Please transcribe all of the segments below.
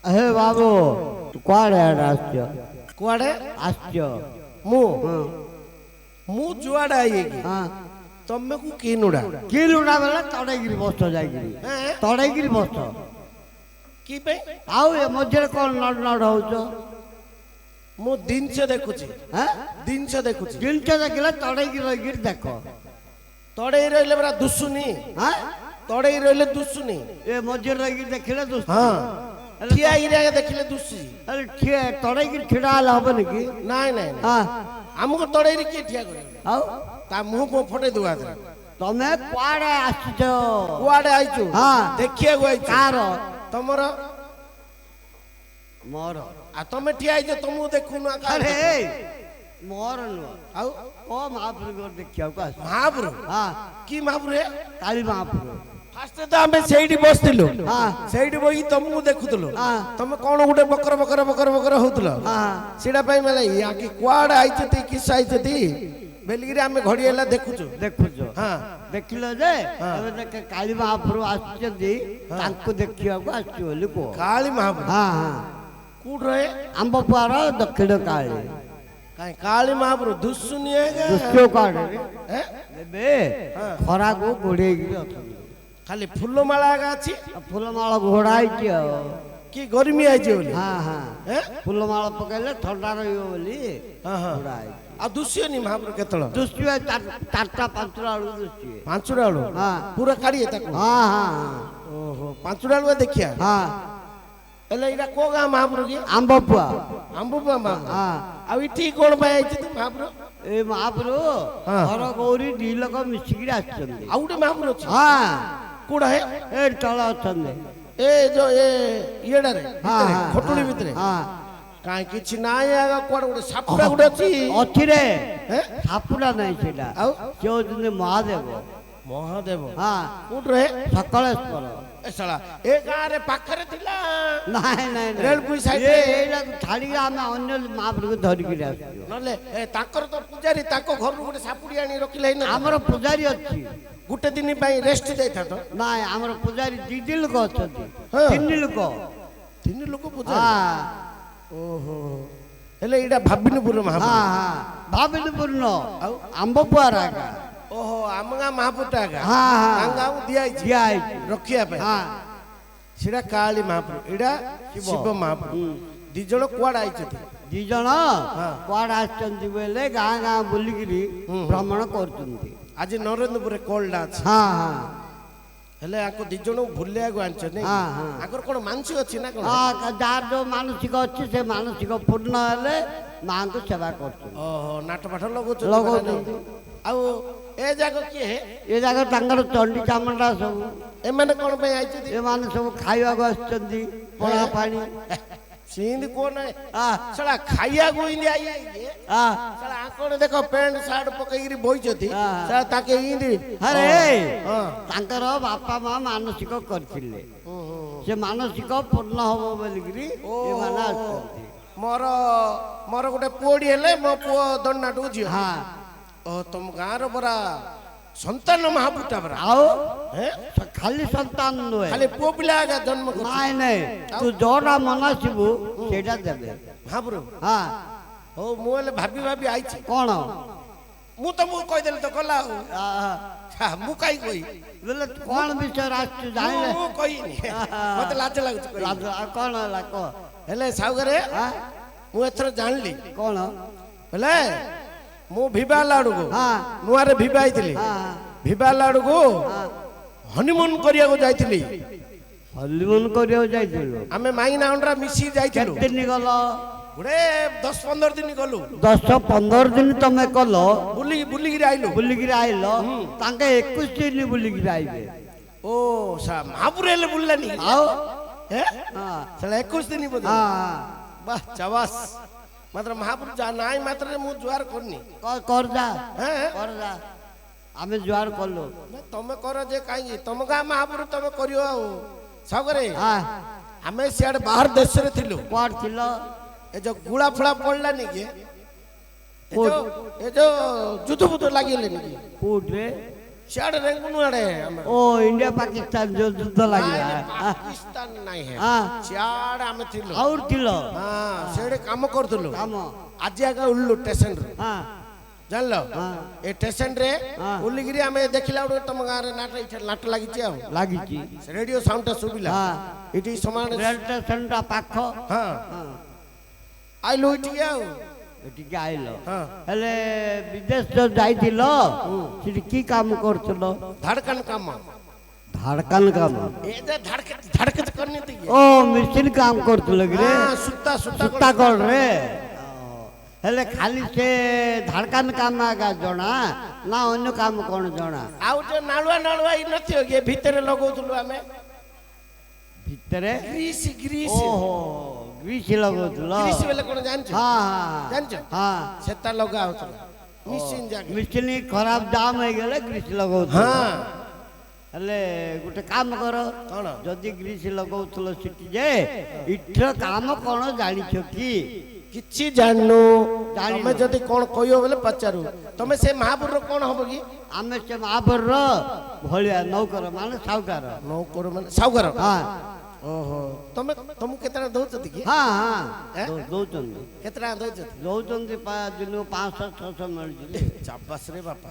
हे बाबू कुआड़े आस्यो कुआड़े आस्यो मु मु जुआड़े आइएगी हाँ तमे को की नुड़ा की लुड़ा बेला तड़ेगिरी बस जाइगिरी हैं? तड़ेगिरी बस की पे आउ ए मझे कौन नड नड होच मु दिन से देखुची हैं दिन से देखुची जिनच देखले तड़ेगिरी रहिगिरी देखो तड़े रहले बरा दुसुनी हाँ तड़े रहले दुसुनी ए मझे रहिगिरी देखले दोस्त हां ठिया इरा देखले दुसुची अरे ठिया तड़ेगिरी ठिड़ा हबन की नाय नाय हाँ हमको तड़े के ठिया करे आउ ता मुंह को फटे दुआ दे तमे कुआड़े आछो कुआड़े आइचो हाँ देखिए गो आइचो कार तमर मोर आ तमे ठिया आइचो तुमु देखु ना अरे मोर नु आउ ओ महापुर को देखियो का महापुर हाँ की महापुर है काली महापुर फास्ट तो आमे सेठी बसतिलो हाँ सेठी बई तुमु देखुतलो हाँ तमे कोन गुटे बकर बकर बकर बकर होतलो हाँ सीडा पई मेला या की कुआड़े आइचती किस आइचती बेलगिरी आमे घड़ी एला देखुचो देखुछो हां देखिलो जे एबे देख काली महापुर आछती तांको देखियो को आछो बोली को काली महापुर हाँ हाँ कूट रहे अंबपुआर दक्षिण काली काई काली महापुर दुसुनी है दुष्यो काले हैं एबे खरा को गोड़ेगी खाली फुलमाला गाछि फूलमाला घोड़ाई की गर्मी आइजे बोली हाँ हाँ हैं फूलमाला पकड़ले ठंडा रहियो बोली हां हां घोड़ाई आ दुसियोनी महापुर केतळ दुष्यो चारटा पांचटा आलू दुष्यो पांचुड़ा आलो हाँ पूरा काढ़िए ताको हाँ हाँ ओहो पांचुड़ा आलो देखिया हाँ एले इरा को गा महापुर की अंबपुआ अंबुबा मा हाँ आ इठी कोन पाए आइछि तू महापुर ए महापुरु हाँ। घर गौरी दी लोक मिसिकी आछंदी आ उटे महापुर अछि हाँ कोडा है ए तळ अछंदी ए जो ए येडा रे हाँ हाँ खोटुली भितरे हाँ काई किछि नाय आगा कोड गुटे सापुड़ा गुटे अछि अछि रे हैं सापुड़ा नहीं सेटा आउ जो दिन महादेव महादेव हाँ कोड रहे सकलेश्वर ए साला ए गां रे पाखरे थिला नहीं नहीं रेलपुई साइड ये रे एला छाड़ी आमे अन्य महापुरु को धरि के आछियो नले ए ताकर तो पूजारी ताको घर गुटे सापुड़ी आनी रखिले ना हमर पुजारी अछि गुटे दिन पई रेस्ट देता तो नहीं हमर पुजारी दी दिल को अछि हाँ। तीन दिल को तीन लोग पूजा हाँ ओहो हेले इडा भाबिनपुर महापुर हाँ हाँ भाबिनपुर न आउ अंबपुआर आगा ओहो आमगा महापुरटा गा हाँ हाँ तांगाउ दिया छि दिया है रखिया पे हाँ सिडा काली महापुर इडा शिव महापुर दी जण कुआड आइछथि दी जण कुआड आछंती बेले गाँ गाँ बुलिगिरी भ्रमण करछंती आज नरेंद्रपुर कोल्डा अछि हाँ हाँ हेले आको दी जण भुलिया गो आनछ नै हाँ हाँ आकर कोन मानसिक अछि ना कोन हाँ जार जो मानसिक अच्छी से मानसिक पूर्ण हेले माँ को सेवा करछंती ओहो नाट पाठ लगोछ लगौछंती आउ ए जागो की है ये जगह तांकर चंडी चामुंडा सब ए माने कोन पे आइछथि ये माने सब खाइबा को आछंती पड़ा पानी सिंध कोन है हाँ सला खाइया गो इंदी आई है हाँ सला आकोन देखो पैंट शर्ट पकईरी बोइछथि हाँ। सला ताके इंदी अरे हां तांकर बापा माँ मानसिक करथिले से मानसिक पूर्ण हबो बोलिगिरी ये माने आछंती मोर मोर गोटे पुओडी हेले मो पुओ दन्नाटू जियो हाँ ओ तुम गाँव रो बरा संतान महापुटा बरा आओ हैं खाली संतान नुहे खाली पुओ पिला आगा जन्म कर नहीं नहीं तू जोड़ा मनसिबु सेटा देबे महापुर हाँ हो मोले भाबी भाबी आइछि कौन मु तो मु कहि देल तो गला हो आ, मु काई कोई बोले कौन विषय राष्ट्र जाने मु कहि मते लाज लागछ कहि कौन है को हेले साउगरे हाँ मु एथर जानली कौन हेले मु भिबा लाडू को हाँ नुआरे भिबा आइतली हाँ भिबा लाडू को हनीमून करिया को जाइतली हलीमून करियो जाइथिलो आमे माइना अंडरा मिसी जाइथिलु केते दिन गलो गुडे 10-15 दिन गलु 10-15 दिन तमे कलो बुली बुली गिर आइलु बुलिगिरी आइलो तांके 21 दिन बुलिगिरी आइबे ओ सा महापुरेले बुल्लानी आओ हे हाँ साला 21 दिन बोल हाँ वाह चवास मात्र महापुर जा नाई मात्र मु जुआर करनी कर जा हैं कर जा आमे जुआर करलो तमे कर जे काई तम गा महापुर तमे करियो आ सागरे हाँ हमें सियाड़ बाहर देश रे थिलु क्वार थिलो ए जो गुड़ा फुड़ा पड़ला नी के ए जो युद्ध बुद्ध लागिले नी कोट रे ସିଆଡେ ରେଙ୍ଗୁନୁ ଆଡେ ଆମେ ଓ ଇଣ୍ଡିଆ ପାକିସ୍ତାନ ଯୋଉ ଯୁଦ୍ଧ ଲାଗିଲା ପାକିସ୍ତାନ ନାହିଁ ହେ ହଁ ସିଆଡେ ଆମେ ଥିଲୁ ଆଉର ଥିଲ ହଁ ସେଠି କାମ କରୁଥିଲୁ କାମ ଆଜି ଆଗ ଉଲ୍ଲୁ ଷ୍ଟେସନରୁ ହଁ ଜାଣିଲ ହଁ ଏ ଷ୍ଟେସନରେ ହଁ। ଉଲ୍ଲିକିରି ଆମେ ଦେଖିଲା ବେଳକୁ ତମ ଗାଁରେ ନାଟ ଲାଗିଛି ଆଉ ଲାଗିଛି ରେଡିଓ ସାଉଣ୍ଡ ଟା ଶୁଭିଲା ହଁ ଏଠି ସମାନ ରେଳ ଷ୍ଟେସନଟା ପାଖ ହଁ ହଁ ଆଇଲୁ ଏଠିକି ଆଉ ଏଠିକି ଆଇଲ ହଁ ହେଲେ ବିଦେଶ ଯୋଉ ଯାଇଥିଲ ସେଠି କି କାମ କରୁଥିଲ ଧଡ଼କନ କାମ ଧାଡକାନ କାମ ଏ ଯେ ଧଡ଼କତ କରନି ତ ଓ ମେସିନ କାମ କରୁଥିଲ କି ରେ ସୁତା ସୁତା ସୂତା କଳରେ ହେଲେ ଖାଲି ସେ ଧାଡକାନ କାମ ଆଗା ଜଣା ନା ଅନ୍ୟ କାମ କଣ ଜଣା ଆଉ ଯୋଉ ନାଳୁଆ ନାଳୁଆ ଇ ନଥିବ କି ଭିତରେ ଲଗଉଥିଲୁ ଆମେ ଭିତରେ ଗ୍ରୀସ ଗ୍ରୀସ ଓହୋ ଗ୍ରୀସ ଲଗଉଥିଲ ଗ୍ରୀସ ବେଲେ କଣ ଜାଣିଛ ହଁ ହଁ ଜାଣିଛ ହଁ ସେଟା ଲଗା ହଉଥିଲା ମିସିନ ଜାଗ ମେସିନ ଖରାପ ଜାମ୍ ହେଇଗଲେ ଗ୍ରୀସ ଲଗଉଥିଲ ହଁ ହେଲେ ଗୋଟେ କାମ କର କଣ ଯଦି ଗ୍ରୀସ ଲଗଉଥିଲ ସେଠି ଯେ ଇଠର କାମ କଣ ଜାଣିଛ କି କିଛି ଜାଣିନୁ ଜାଣିନୁ। ତମେ ଯଦି କଣ କହିବ ବୋଲେ ପଚାରୁ ତମେ ସେ ମହାପୁରର କଣ ହବ କି ଆମେ ସେ ମହାପୁରର ଭଳିଆ ନୌକର ମାନେ ସାହୁକାର ନୌକର ମାନେ ସାଉକାର ହଁ ଓହୋ ତମେ ତମକୁ କେତେ ଟଙ୍କା ଦଉଛନ୍ତି କି ହଁ ହଁ ଏ? ଦଉଛନ୍ତି କେତେ ଟଙ୍କା ଦଉଛନ୍ତି ଦଉଛନ୍ତି ଦିନକୁ 500 600 ମିଳୁଛି ଚାବାସ ରେ ବାପା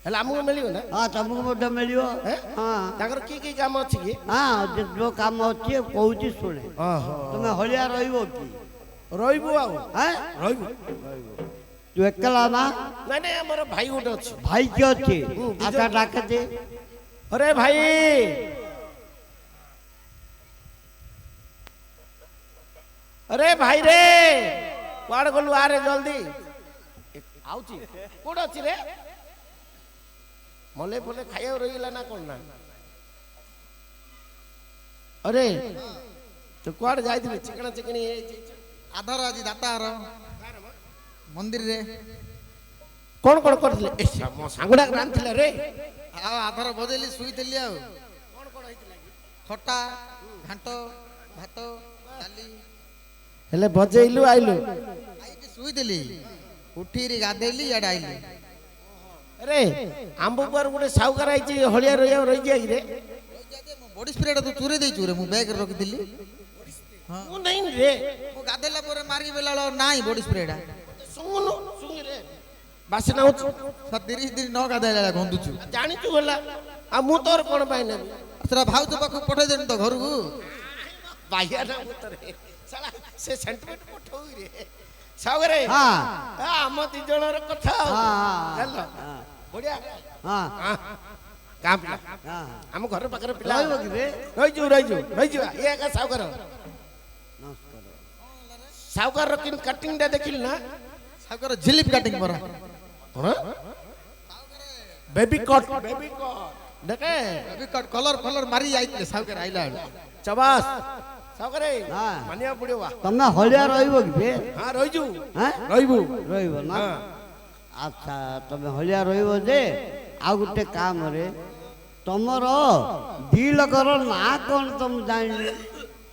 ହେଲେ ଆମକୁ ମିଳିବ ନା ହଁ ତମକୁ ମଧ୍ୟ ମିଳିବ ଏ? ହଁ ତାଙ୍କର କି କି କାମ ଅଛି କି ହଁ ଯୋଉ କାମ ଅଛି କହୁଛି ଶୁଣେ ଓହୋ ତମେ ହଳିଆ ରହିବ କି ରହିବୁ ଆଉ ହଁ ରହିବୁ ତୁ ଏକଲା ନା ନାଇଁ ନାଇଁ ଆମର ଭାଇ ଗୋଟେ ଅଛି ଭାଇ କିଏ ଅଛି ବିଜୟ। ଆକା ଡାକେ ଅରେ ଭାଇ अरे भाई रे कुआड़े गलु आ रे जल्दी आउची कोड अछि रे मले फले खाया रही गला ना कोन ना अरे तो कुआड़े जाइथिले चिकना चिकनी आधार आज दातार मंदिर रे कोन कोन करथिले ए मो सांगुडा रांथिले रे आ आधार बजेली सुईतली आ कोन कोन होइतिला खटा घांट भात डाली हेले बजेइलु आइलु आइके सुईतली उठीरी गाधेली याड आइली अरे आंबो पर गुटे साउकार आइची हलिया रही जाई रे बॉडी स्प्रे तो चुरे देई चुरे मु बैग रखि दिली हां मु नहीं रे मु गाधेला पोरे मारी बेला नाही बॉडी स्प्रे डा सुनु सुंगी रे बासना हो 30 दिन न गाधेला गंदुचु जानी छु होला आ मु तोर कोन पाइ ने तोरा भाउज पाखु पठे देन तो घर को बाहिया ना उतरे साला से सेंटीमेंट पठौई रे सागरे हाँ हम ती जणर कथा हाँ चल बढ़िया हाँ हां काम पिला हाँ हम घर पाकर पिला ରହିବ କି ରେ रही जो ये का सागर ନମସ୍କାର सागर किन कटिंग दे देखिल ना सागर जिलिप काटिंग परा बेबी कट देखे अभी कट कलर कलर मारी आइले सागर आइला चबास सागरे हाँ। मानिया पड़ियो ତମେ ହଳିଆ ରହିବ କି ରେ हां रही जो ହାଁ ରହିବୁ ରହିବ ନା हां ଆଚ୍ଛା ତମେ ହଳିଆ ରହିବ ଯେ ଆଉ ଗୋଟେ କାମରେ ତମର ଦି ଲୋକର ନାଁ କଣ ତମେ ଜାଣିଲି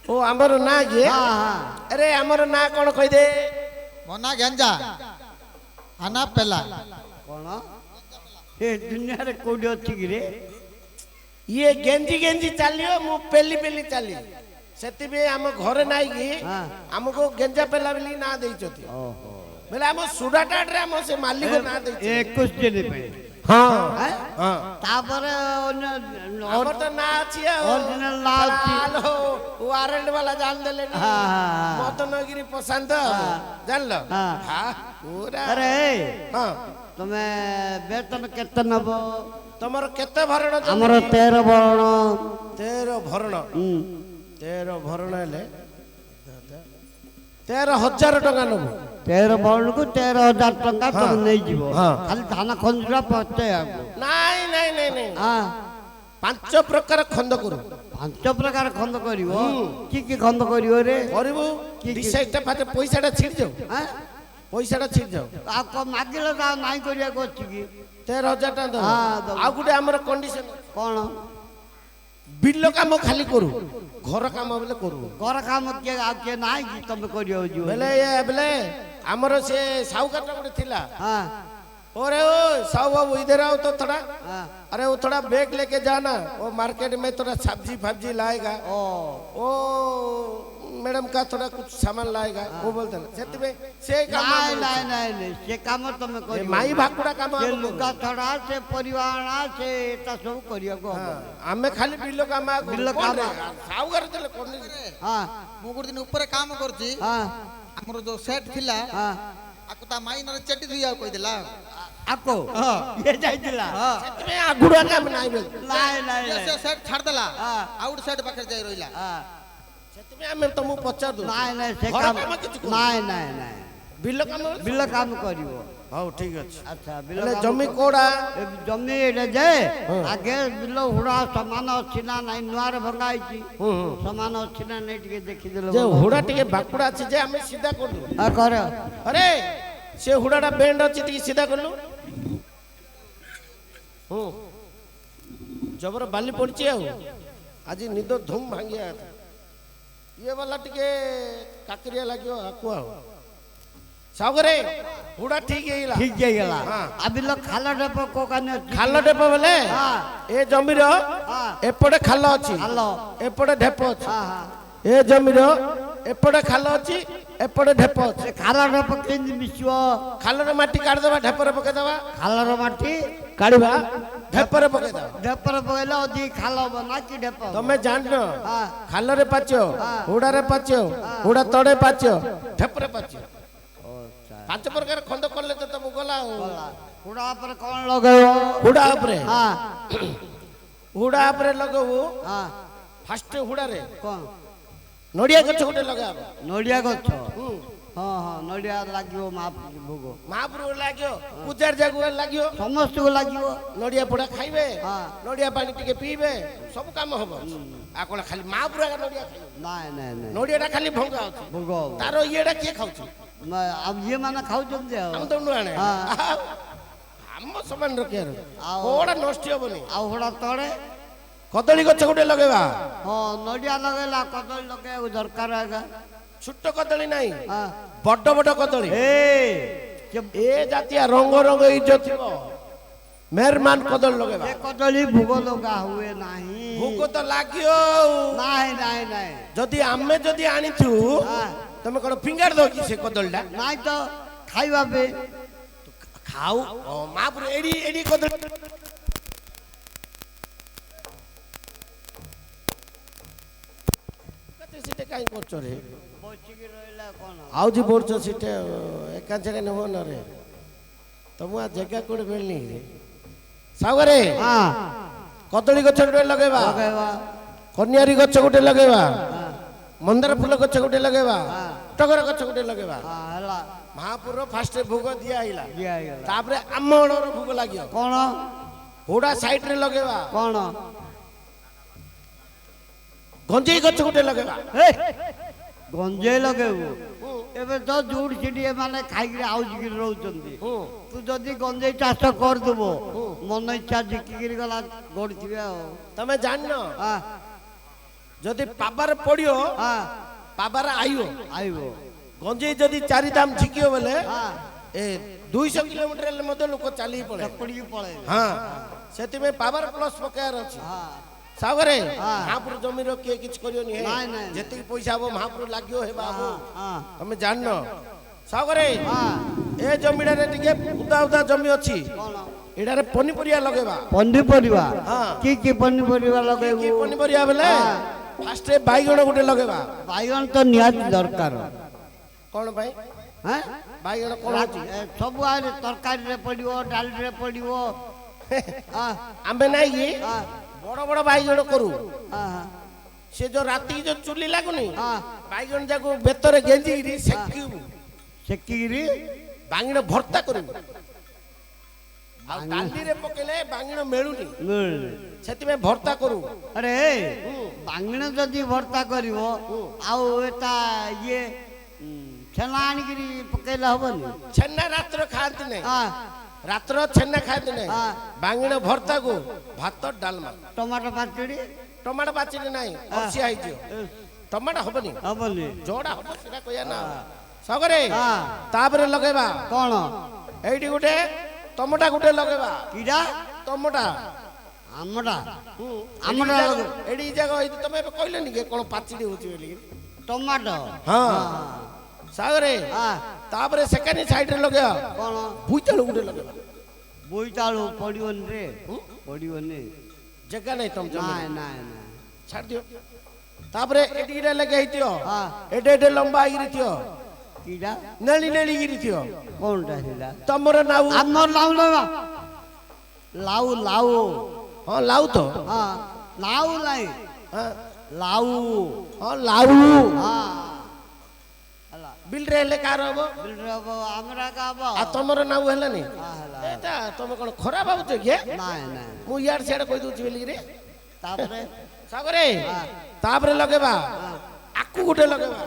ओ हमर ना के ହଁ ହଁ अरे हमर ना कोन कहि दे मना गंजा आना पेला କଣ ଏ ଦୁନିଆରେ କୋଉଠି ଅଛି କି ରେ ये गेंजी गेंजी चलियो मु पेली पेली चली सेति बे हम घर नाई की हाँ। हमको गेंजा पेला बेली ना देइछथि ଓହୋ बेले हम सुडाटाट रे हम से मालिक ना देइछ 21 ଦିନ ପାଇଁ हां ହାଁ? हां ତାପରେ ଅନ୍ୟ हमर तो ना अछि Original ना अछि। हेलो वारंट वाला जान देले नी हाँ, हाँ, हाँ। मदनगिरी पसंद जान लो हाँ। हां पूरा ଆରେ हां ତମେ ବେତନ କେତେ ନବ तमर केते भरण ଆମର 13 ବରଣ 13 भरण ହୁଁ 13 भरण हेले 13,000 टका नबो 13 ବରଣକୁ 13,000 ଟଙ୍କା ତମେ ନେଇଯିବ ହଁ। ଖାଲି ଧାନ ଖଞ୍ଜୁରା ପଚେଇବାକୁ ନାଇଁ ନାଇଁ ନାଇଁ ନାଇଁ ହଁ 5 प्रकार खंद करू 5 ପ୍ରକାର ଖଣ୍ଡ କରିବ କି ଖଣ୍ଡ କରିବ ରେ କରିବୁ କି- ଡିସାଇଡଟା ଫାଟେ ପଇସାଟା ଛିଡି ଯାଉ ହାଁ? ପଇସାଟା ଛିଡି ଯାଉ ଆଉ କଣ ମାଗିଲେ ତା ନାଇଁ କରିବାକୁ ଅଛି କି 13,000 ଟଙ୍କା ଦବ ହଁ, ଦବ। ଆଉ ଗୋଟେ ଆମର କଣ୍ଡିସନ କଣ ବିଲ କାମ ଖାଲି କରୁ ଘର କାମ ବେଲେ କରୁ ଘର କାମ କିଏ ଆଉ କିଏ ନାହିଁ କି ତମେ କରିବାକୁ ଯିବ ବେଲେ ଆମର ସେ ସାଉକାରଟା ଗୋଟେ ଥିଲା ହଁ अरे ओ साहू बाबू इधर आओ तो थोड़ा। हाँ। अरे वो थोड़ा बैग लेके जाना, वो मार्केट में थोड़ा सब्जी फब्जी लाएगा। ओ मैडम का थोड़ा कुछ सामान लाएगा, वो बोलते ना सेति में से काम ନାଇଁ ନାଇଁ ନାଇଁ ନାଇଁ ସେ କାମ ତମେ କରିବ। माई भाकुड़ा काम ସେ हम ଲୁଗା ଛଡା ସେ ପରିବା ଅଣା ସେ ଏଟା ସବୁ କରିବାକୁ ହବ। आमे खाली बिल्लो काम ବିଲ କାମ। साहू घर चले कोनी ହଁ ମୁଁ ଗୋଟେ ଦିନ ଉପରେ କାମ କରୁଛି ହଁ ଆମର ଯୋଉ ସେଟ୍ ଥିଲା ହଁ ଆକୁ ତା ମାଇ ନହେଲେ ଚେଟି ଧୋଇବାକୁ କହିଦେଲା ଆକୁ ଇଏ ଯାଇଥିଲା। सेति में आगुड़ा काम नहीं बोल ନାଇଁ ନାଇଁ ଇଏ ନାଇଁ ସେ ସେଟ୍ ଛାଡ଼ିଦେଲା ହଁ। ଆଉ ଗୋଟେ ସେଟ୍ ପାଖରେ ଯାଇ ରହିଲା ହଁ। सेति में आमे तुमको पचार दो ନାଇଁ ନାଇଁ ସେ ଘର କାମ କାମ କିଛି କରୁନି। ନାଇଁ ନାଇଁ ନାଇଁ बिल्लो काम ବିଲ କାମ କରିବ। हां ठीक अछि ଆଚ୍ଛା ବିଲ ହେଲେ କାମ ଜମି କୋଡା ଏ ଜମି ଏଇଟା ଯେ ଆଗେ ବିଲ ହୁଡ଼ା ସମାନ ଅଛି ନା ନାଇଁ ନୂଆରେ ଭଙ୍ଗା ହେଇଛି ସମାନ ଅଛି ନା ନାଇଁ ଟିକେ ଦେଖିଦେଲେ जे ଭଲ। हुड़ा टिके भाकुड़ा अछि जे आमे सीधा कोडू ହଁ କର अरे से हुड़ाटा बेंड अछि टिके सीधा करलु जबर बाली पड़छि आ आज निद धूम भांगिया ये वाला टिके काकरिया लागियो आकु आ सागरे हुड़ा ठीक हेला ଠିକ ହେଇଗଲା। ହଁ। ଆଉ ବିଲ ଖାଲ ଢେପ କୋକାନି ଅଛି खाल ढेप बेले ହଁ ए जमीर ହଁ एपटे खाल अछि ଖାଲ एपटे ढेप अछि ହଁ ହଁ ए जमीर एपटे खाल अछि एपटे ढेप अछि ସେ ଖାଲ ଢେପ କେମିତି ମିଶିବ? ଖାଲରେ ମାଟି କାଢି ଦେବା ଢେପରେ ପକେଇ ଦେବା ଖାଲର ମାଟି କାଢିବା ଢେପରେ ପକେଇ ଦେବା ଢେପରେ ପକେଇଲେ ଅଧିକ ଖାଲ ହବ ନା କି ଢେପ ହବ? ତମେ ଜାଣିନ ହଁ ଖାଲରେ ପାଚ ହୁଡାରେ ପାଚ ହୁଡା ତଳେ ପାଚ ଢେପରେ ପାଚ ପାଞ୍ଚ ପ୍ରକାର ଖଣ୍ଡ କଲେ ତ ତମକୁ ଗଲା ଆଉ ହୁଡ଼ା ଉପରେ କଣ ଲଗେଇବ? ହୁଡା ଉପରେ ହଁ ହୁଡା ଉପରେ ଲଗେଇବୁ ହଁ ଫାଷ୍ଟ ହୁଡାରେ କଣ ନଡିଆ ଗଛ ଗୋଟେ ଲଗାବ ନଡ଼ିଆ ଗଛ ହଁ ହଁ ନଡ଼ିଆ ଲାଗିବ ମହାପ୍ରଭୁ ଭୋଗ ମହାପ୍ରଭୁ ଲାଗିବ ପୂଜାରୀ ଯାକୁ ଲାଗିବ ସମସ୍ତଙ୍କୁ ଲାଗିବ। ନଡିଆ ପୋଡା ଖାଇବେ ହଁ ନଡିଆ ପାଣି ଟିକେ ପିଇବେ ସବୁ କାମ ହବ ଆଉ କଣ ଖାଲି ମହାପ୍ରଭୁ ଆଗ ନଡିଆ ଖାଇବେ ନାଇଁ ନାଇଁ ନାଇଁ ନଡିଆଟା ଖାଲି ଭଙ୍ଗା ଅଛି ଭୋଗ ହବ। ତାର ଇଏଟା କିଏ ଖାଉଛି ଆଉ ଇଏ ମାନେ ଖାଉଛନ୍ତି ଆଉ ଆମ ତ ନୁଆଣେ ହଁ। ଆମ ସମାନ ରଖିବାର ଆଉ କୋଉଟା ନଷ୍ଟ ହବନି ଆଉ ହୁଡ଼ା ତଳେ କଦଳୀ ଗଛ ଗୋଟେ ଲଗେଇବା ହଁ ନଡ଼ିଆ ଲଗେଇଲା କଦଳୀ ଲଗେଇବାକୁ ଦରକାର ଆଜ୍ଞା। ଛୋଟ କଦଳୀ ନାହିଁ ହଁ ବଡ ବଡ କଦଳୀ ଏ ଏ ଜାତୀୟ ରଙ୍ଗ ରଙ୍ଗ ଇଜ ଥିବ ମେହରମାନ କଦଳୀ ଲଗେଇବା ସେ କଦଳୀ ଭୋଗ ଲଗା ହୁଏ ନାହିଁ। ଭୋଗ ତ ଲାଗିବ ଆଉ। ନାଇଁ ନାଇଁ ନାଇଁ ଯଦି ଆମେ ଯଦି ଆଣିଛୁ ହଁ ତମେ କଣ ଫିଙ୍ଗାର ଦବ କି ସେ କଦଳୀଟା ନାଇଁ ତ ଖାଇବା ପାଇଁ ଖାଉ ମହାପୁର ଏଡି ଏଡି କଦଳୀ ସେଟା କାଇଁ କରୁଛ ରେ ବସିକି ରହିଲା କଣ ଆଉଜି ପଡୁଛ ସେଟା ଏକା ଜାଗା ନେବ ନା ରେ ତମକୁ ଆ ଜାଗା କୋଉଠି ମିଳନି ରେ ସାଗରେ ହଁ କଦଳୀ ଗଛ ଗୋଟେ ଲଗେଇବା ଲଗେଇବା କନିଆରୀ ଗଛ ଗୋଟେ ଲଗେଇବା ମନ୍ଦାର ଫୁଲ ଗଛ ଗୋଟେ ଲଗେଇବା ଟଗର ଗଛ ଗୋଟେ ଲଗେଇବା ହଁ ହେଲା ମହାପୁର ଫାଷ୍ଟ ଭୋଗ ଦିଆ ହେଇଲା ଦିଆ ହେଇଗଲା। ତାପରେ ଆମ ଅଣର ଭୋଗ ଲାଗିବ କଣ ହୁଡା ସାଇଡ ରେ ଲଗେଇବା କଣ ଗଞ୍ଜେଇ ଗଛ ଗୋଟେ ଲଗେଇବା ହେ ଗଞ୍ଜେଇ ଲଗେଇବୁ ଏବେ ତ ଯୋଉଠି ସେଠି ଏମାନେ ଖାଇକିରି ଆଉଜିକିରି ରହୁଛନ୍ତି ତୁ ଯଦି ଗଞ୍ଜେଇ ଚାଷ କରିଦେବୁ ମନ ଇଚ୍ଛା ଝିକିକିରି ଗଲା ଗଡିଥିବେ ଆଉ ତମେ ଜାଣିନ ହଁ ଯଦି ପାବାର ପଡିବ ହଁ ପାବାର ଆଇବ ଆଇବ ଗଞ୍ଜେଇ ଯଦି ଚାରି ଦାମ ଝିକିବ ବୋଲେ ହଁ ଏ 200 କିଲୋମିଟର ହେଲେ ମଧ୍ୟ ଲୋକ ଚାଲିକି ପଳେଇବେ ଚକୁଡ଼ିକି ପଳେଇବେ ହଁ ସେଥିପାଇଁ ପାୱାର ପ୍ଲସ୍ ପକେଇବାର ଅଛି ହଁ ସାଗରେ ହଁ। ମହାପୁର ଜମିର କିଏ କିଛି କରିବନି ହେ ନାଇଁ, ନାଇଁ। ଯେତିକି ପଇସା ହବ ମହାପୁର ଲାଗିବ ହେ ବାବୁ ହଁ ତମେ ଜାଣିନ ସାଗରେ ହଁ ଏ ଜମିଟାରେ ଟିକେ ଉଦା ଉଦା ଜମି ଅଛି କଣ ଏଟାରେ ପନିପରିବା ଲଗେଇବା ପନିପରିବା ହଁ। କି ପନିପରିବା କି ଲଗେଇବୁ ପନିପରିବା ବେଲେ ହଁ। ଫାଷ୍ଟ ବାଇଗଣ ଗୋଟେ ଲଗେଇବା ବାଇଗଣ ତ ନିହାତି ଦରକାର କଣ ପାଇଁ ହଁ ବାଇଗଣ କଣ ହଉଛି ସବୁ ଆରେ ତରକାରୀରେ ପଡିବ ଡାଲିରେ ପଡିବ ହଁ ଆମେ ନାଇଁ କି ହଁ ବଡ ବଡ ବାଇଗଣ କରୁ ହଁ ସେ ଯୋଉ ରାତିକି ଯୋଉ ଚୁଲି ଲାଗୁନି ହଁ ବାଇଗଣ ଯାକୁ ବେତରେ ଗେଞ୍ଜିକିରି ସେକିବୁ ସେକିକିରି ବାଙ୍ଗିଣ ଭର୍ତ୍ତା କରିବୁ ଆଉ ଡାଲିରେ ପକେଇଲେ ବାଙ୍ଗିଣ ମିଳୁନି ମିଳୁନି ସେଥିପାଇଁ ଭର୍ତ୍ତା କରୁ ଆରେ ବାଙ୍ଗିଣ ଯଦି ଭର୍ତ୍ତା କରିବ ଆଉ ଏଟା ଇଏ ଛେନା ଆଣିକିରି ପକେଇଲେ ହବନି ଛେନା ରାତ୍ର ଖାଆନ୍ତି ନାହିଁ ହଁ ରାତ୍ର ଛେନା ଖାଆନ୍ତି ନାହିଁ ହଁ। ବାଙ୍ଗିଣ ଭର୍ତ୍ତାକୁ ଭାତ ଡାଲମା ଟମାଟୋ ପାଚୁଡ଼ି ଟମାଟୋ ପାଚିଲେ ନାହିଁ ଅସିଆ ହେଇଯିବ ଟମାଟୋ ହବନି ହବନି ଯୋଉଟା ହବ ସେଟା କହିବା ନା ସଗରେ ହଁ ତାପରେ ଲଗେଇବା କଣ ଏଇଠି ଗୋଟେ ତମଟା ଗୋଟେ ଲଗେଇବା କିରା ତମଟା ଆମଟା ହୁଁ ଆମଟା ଲଗେଇବା। ଏଠି ଜାଗା ହେଇଛି ତମେ ଏବେ କହିଲେନି କି କ'ଣ ପାଚିଡି ହଉଛି ବୋଲି ଟମାଟୋ ହଁ ସାଗରେ ହଁ ତାପରେ ସେକେଣ୍ଡ ସାଇଡରେ ଲଗେଇବା କ'ଣ ବୋଇତାଳୁ ଗୋଟେ ଲଗେଇବା ବୋଇତାଳୁ ପଡ଼ିବନି ରେ ପଡ଼ିବନି ଜାଗା ନାହିଁ ତମ ଜମିରେ ନାଇଁ ନାଇଁ ନାଇଁ ଛାଡ଼ି ଦିଅ ତାପରେ ଏଠି ଏଇଟା ଲେଖା ହେଇଥିବ ହଁ ଏଟେ ଏଟେ ଲମ୍ବା ହେଇକିରି ଥିବ କିରା ନେଳି ନେଳିକିରି ଥିବ କ'ଣଟା ସେଇଟା ତମର ନାଉ ଆମର ଲାଉ ଲଗା ଲାଉ ଲାଉ ହଁ ଲାଉ ତ ହଁ ଲାଉ ନାହିଁ ହଁ ଲାଉ ହଁ ଲାଉ ହଁ ହେଲା ବିଲରେ ହେଲେ କାହାର ହବ ବିଲରେ ହବ ଆମର ଏକା ହବ ଆଉ ତମର ନାଉ ହେଲାନି ହଁ, ହେଲା ଏଟା ତମେ କ'ଣ ଖରାପ ଭାବୁଛ କି ନାଇଁ ନାଇଁ ମୁଁ ଇଆଡେ ସିଆଡେ କହିଦଉଛି ବୋଲିକିରି ତାପରେ ସାଗରେ ତାପରେ ଲଗେଇବା ଆକୁ ଗୋଟେ ଲଗେଇବା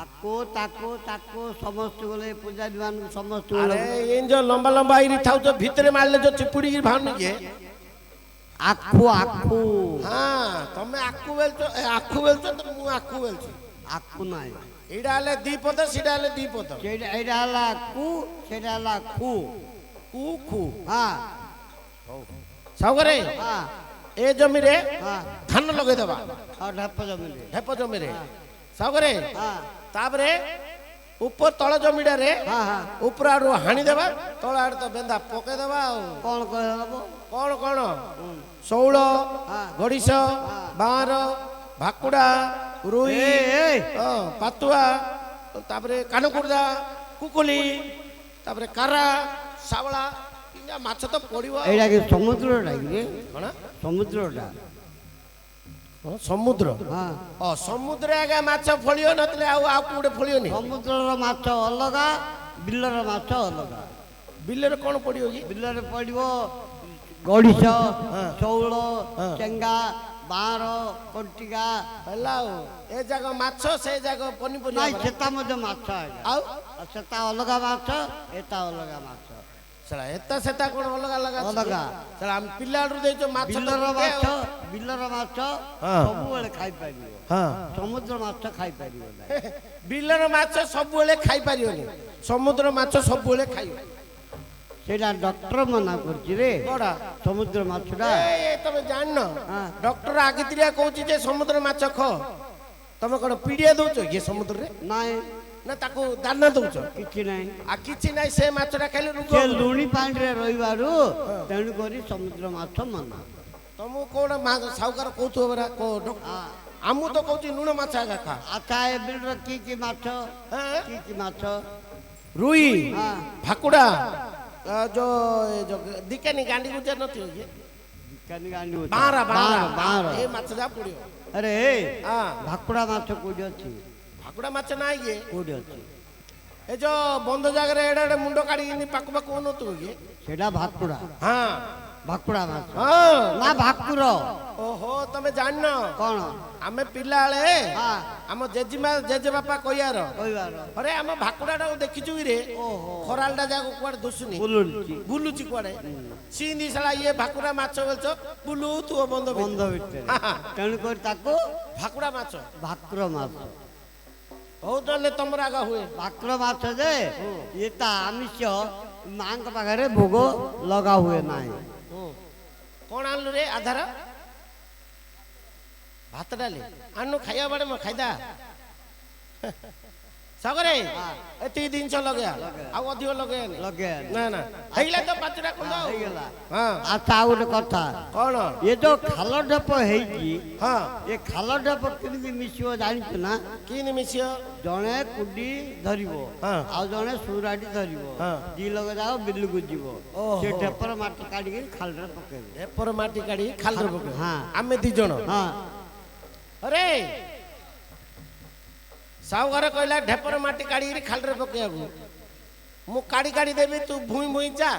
ଆକୁ ତାକୁ ତାକୁ ସମସ୍ତେ ବୋଲେ ପୂଜାରୀ ମାନଙ୍କୁ ସମସ୍ତେ ଆରେ ଏଇ ଯୋଉ ଲମ୍ବା ଲମ୍ବା ହେଇକି ଥାଉଛ ଭିତରେ ମାରିଲେ ଯୋଉ ଚିପୁଡ଼ିକି ଭାବୁନି କି ଆଖୁ ଆଖୁ ହଁ ତମେ ଆକୁ ବେଲଛ ଆଖୁ ବେଲଛ ତ ମୁଁ ଆଖୁ ବେଲଛି ଆଖୁ ନାହିଁ ଏଇଟା ହେଲେ ଦି ପଦ ସେଇଟା ହେଲେ ଦି ପଦ ସେଇଟା ଏଇଟା ହେଲା କୁ ସେଇଟା ହେଲା ଖୁ କୁ ଖୁ ହଁ ସାଗରେ ହଁ ଏ ଜମିରେ ହଁ ଧାନ ଲଗେଇଦବା ଆଉ ଢାପ ଜମିରେ ଢେପ ଜମିରେ ସାଗରେ ହଁ ତାପରେ ଉପର ତଳ ଜମିଟାରେ ହଁ ହଁ ଉପର ଆଡୁ ହାଣିଦେବା ତଳ ଆଡୁ ତ ବେନ୍ଦା ପକେଇଦବା ଆଉ କ'ଣ କହିହବ କ'ଣ କ'ଣ ଶୌଳ ହଁ। ଗଡ଼ିଶ ବାଁର ଭାକୁଡ଼ା ରୋଇ ହଁ ପାତୁଆ ତାପରେ କାନକୁର୍ଦା କୁକୁଲି ତାପରେ କାରା ଶାବଳା ଇନ୍ଦିଆ ମାଛ ତ ପଡ଼ିବ ଏଇଟା କି ସମୁଦ୍ରଟା କି କ'ଣ ସମୁଦ୍ରଟା ସମୁଦ୍ର ହଁ ସମୁଦ୍ର ଆଜ୍ଞା ମାଛ ଫଳିବ ନଥିଲେ ଆଉ ଆଉ କୋଉଟେ ଫଳିବନି ସମୁଦ୍ରର ମାଛ ଅଲଗା ବିଲର ମାଛ ଅଲଗା ବିଲରେ କ'ଣ ପଡ଼ିବ କି ବିଲରେ ପଡ଼ିବ ଗଡ଼ିଶ ହଁ। ଶୌଳ ହଁ। ଚେଙ୍ଗା ବାଁର କଣ୍ଟିକା ହେଲା ଆଉ ଏ ଯାକ ମାଛ ସେ ଯାକ ପନିପରିବା ନାଇଁ ପରା। ସେଟା ମଧ୍ୟ ମାଛ ଆଜ୍ଞା ଆଉ ଆଉ ସେଟା ଅଲଗା ମାଛ ଏଟା ଅଲଗା ମାଛ ସେଟା ଏତା ସେଟା କ'ଣ ଅଲଗା ଅଲଗା ଅଛି? ଅଲଗା। ସେଟା ଆମେ ପିଲାଠୁ ଦେଇଛୁ ମାଛ ବିଲର ତ ମାଛ ଆଉ। ବିଲର ମାଛ ହଁ। ସବୁବେଳେ ଖାଇପାରିବ ହଁ ସମୁଦ୍ର ମାଛ ଖାଇପାରିବ ନାହିଁ ବିଲର ମାଛ ସବୁବେଳେ ଖାଇପାରିବନି ସମୁଦ୍ର ମାଛ ସବୁବେଳେ ଖାଇବ ସେଇଟା ଡକ୍ଟର ମନା କରୁଛି ରେ କଡ଼ା ସମୁଦ୍ର ମାଛଟା ତମେ ଜାଣିନ ହଁ। ଡକ୍ଟର ଆଗିତିରିଆ କହୁଛି ଯେ ସମୁଦ୍ର ମାଛ ଖ ତମେ କ'ଣ ପିଡ଼ିଆ ଦଉଛ କି ସମୁଦ୍ରରେ ନାଇଁ ନା ତାକୁ ଦାନା ଦଉଛ କିଛି ନାହିଁ ଆଉ କିଛି ନାହିଁ ସେ ମାଛଟା ଖାଇଲେ ରୋଗ ସେ ହବ। ଲୁଣି ପାଣିରେ ରହିବାରୁ ତେଣୁ କରି ସମୁଦ୍ର ମାଛ ମନା ତମକୁ କୋଉଟା ସାହୁକାର କହୁଥିବ ପରା ଆମକୁ ତ କହୁଛି ଲୁଣ ମାଛ ଆଗା ଖା ଆଚ୍ଛା ଏ ବିଲର କି ମାଛ ହଁ? କି ମାଛ ରୋଇ ହଁ। ଭାକୁଡ଼ା ଯୋଉ ଦିକାନି ଗାଣ୍ଡି ଗୁଜା ନଥିବ କି ବାଁରା ବାଁରା ବାଁର ଏ ମାଛ ଯା ପଡ଼ିବ ଆରେ ହଁ ଭାକୁଡ଼ା ମାଛ କୋଉଠି ଅଛି ଭାକୁଡ଼ା ମାଛ ନାହିଁ କି କୋଉଠି ଅଛି ଏ ଯୋଉ ବନ୍ଧ ଜାଗାରେ ଏଡେ ଏଡେ ମୁଣ୍ଡ କାଢିକି ପାକୁ ପାକୁ ହଉନଥିବ କି ସେଟା ଭାକୁଡ଼ା ହଁ ଭାକୁଡ଼ା ମାଛ ହଁ ନା ଭାକୁର ଓହୋ ତମେ ଜାଣିନ କ'ଣ ଆମେ ପିଲାବେଳେ ହଁ ଆମ ଜେଜେମା ଜେଜେବାପା କହିବାର କହିବାର ଅରେ ଆମ ଭାକୁଡ଼ାଟାକୁ ଦେଖିଛୁ କି ରେ ଓହୋ ଖରାଲଟା ଯାକ କୁଆଡେ ଦୁସୁନି ବୁଲୁଛି ବୁଲୁଛି କୁଆଡେ ସିନ୍ଦି ଶାଳା ଇଏ ଭାକୁଡ଼ା ମାଛ ବେଲଛ ବୁଲୁଥିବ ବନ୍ଧ ବନ୍ଧ ଭିତରେ ତେଣୁ କରି ତାକୁ ଭାକୁଡ଼ା ମାଛ ଭାକୁର ମାଛ ହଉ ତାହେଲେ ତମର ଆଗ ହୁଏ ଭାକୁର ମାଛ ଯେ ଏଟା ଆମିଷ ମାଙ୍କ ପାଖରେ ଭୋଗ ଲଗା ହୁଏ ନାହିଁ କ'ଣ ଆଣିଲୁ ରେ ଆଧାର ଭାତ ଡାଲି ଆଣୁ ଖାଇବା ବେଳେ ମୁଁ ଖାଇଦା ସାଗରେ ଏତିକି ଜିନିଷ ଲଗେଇବା ଆଉ ଅଧିକ ଲଗେଇବାନି ଲଗେଇବା ନା ନା ହେଇଗଲା ତ ପାଞ୍ଚଟା କୁଣ୍ଡ ଆଉ। ହେଇଗଲା ହଁ ଆଚ୍ଛା ଆଉ ଗୋଟେ କଥା କ'ଣ ଏ ଯୋଉ ଖାଲ ଢପ ହେଇଛି ହଁ ଏ ଖାଲ ଢପ କେମିତି ମିଶିବ ଜାଣିଛୁ ନା କିନି ମିଶିବ ଜଣେ କୁଡି ଧରିବ ହଁ। ଆଉ ଜଣେ ସୁରାଟି ଧରିବ ହଁ। ଦି ଲୋକ ଯାକ ବିଲକୁ ଯିବ ଓହୋ। ସେ ଢେପର ମାଟି କାଢିକି ଖାଲରେ ପକେଇବେ ଏପର ମାଟି କାଢି ଖାଲରେ ପକେଇବ ହଁ। ଆମେ ଦି ଜଣ ହଁ ଅରେ ସାହୁକାର କହିଲା ଢେପର ମାଟି କାଢିକିରି ଖାଲରେ ପକେଇବାକୁ ମୁଁ କାଢି କାଢି ଦେବି ତୁ ଭୁଇଁ ଭୁଇଁ ଚା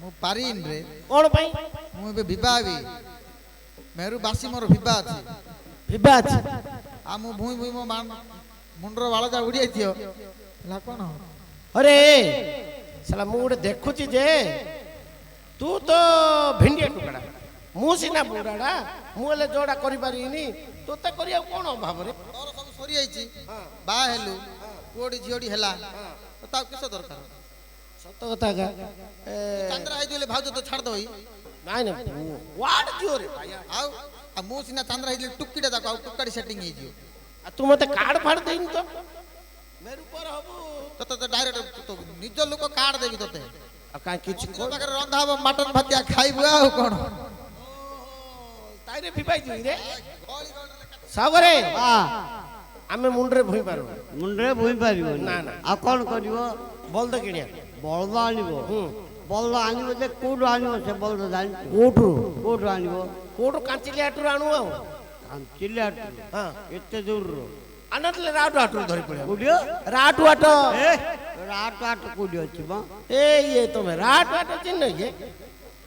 ମୁଁ ପାରିନି ରେ କ'ଣ ପାଇଁ ମୁଁ ଏବେ ବିବାହ ହେବି ମେରୁ ବାସି ମୋର ବିବାହ ଅଛି ଭିବା ଅଛି ଆଉ ମୁଁ ଭୁଇଁ ଭୁଇଁ ମୋ ମୁଣ୍ଡର ବାଳ ଯା ଉଡ଼ି ଯାଇଥିବ ହେଲା କ'ଣ ଅରେ ସାଲା ମୁଁ ଗୋଟେ ଦେଖୁଛି ଯେ ତୁ ତ ଭେଣ୍ଡିଆ ଟୁକଡ଼ା ମୁଁ ସିନା ବୁଢ଼ାଟା ମୁଁ ହେଲେ ଯୋଉଟା କରିପାରିବିନି ତୋତେ କରିବାକୁ କ'ଣ ଅଭାବରେ ତୋର ସବୁ ସରିଯାଇଛି ବାହା ହେଲୁ ପୁଅଟି ଝିଅଟି ହେଲା ତ ତାକୁ କିସ ଦରକାର ସତ କଥା କା ଚାନ୍ଦ୍ରା ହେଇଥିଲେ ଭାଉଜ ତ ଛାଡି ଦଇ ନାଇଁ ନାଇଁ ୱାର୍ଡ ଜୋରେ ଆଉ ଆଉ ମୁଁ ସିନା ଚାନ୍ଦ୍ରା ହେଇଥିଲେ ଟୁକିଟା ତାକୁ ଆଉ ଟୁକାଡ଼ି ସେଟିଂ ହେଇଯିବ ଆଉ ତୁ ମତେ କାର୍ଡ ଫାର୍ଡ ଦେଇନି ତ ମେରୁ ପରେ ହବୁ ତତେ ତ ଡାଇରେକ୍ଟ ନିଜ ଲୋକ କାର୍ଡ ଦେବି ତତେ ଆଉ କାଇଁ କିଛି ତୋ ପାଖରେ ରନ୍ଧା ହବ ମଟନ ଭାତିଆ ଖାଇବୁ ଆଉ କ'ଣ ତାଇରେ ଫିପାଇ ଯିବି ରେ ସାଗରେ ହଁ ଆମେ ମୁଣ୍ଡରେ ଭୁଇଁ ପାରୁ ମୁଣ୍ଡରେ ବୋହି ପାରିବନି ନା, ନା। ଆଉ କ'ଣ କରିବ ବଳଦ କିଣିଆ ବଳଦ ଆଣିବ ହୁଁ ବଳଦ ଆଣିବ ଯେ କୋଉଠୁ ଆଣିବ ସେ ବଳଦ ଜାଣିଛୁ କୋଉଠୁ କୋଉଠୁ ଆଣିବ କୋଉଠୁ କାଞ୍ଚିଲି ହାଟରୁ ଆଣୁ ଆଉ ଚିଲିହାଟ ହଁ ଏତେ ଦୂରରୁ ଆନଥିଲେ ରାଟୁ ହାଟରୁ ଧରି ପଳେଇଆ କୋଉଠି ରାଟୁ ହାଟ ଏ ରାଟ ଆଟ କୋଉଠି ଅଛି ମ ଏ ଇଏ ତମେ ରାଟୁ ହାଟ ଚିହ୍ନ ଇଏ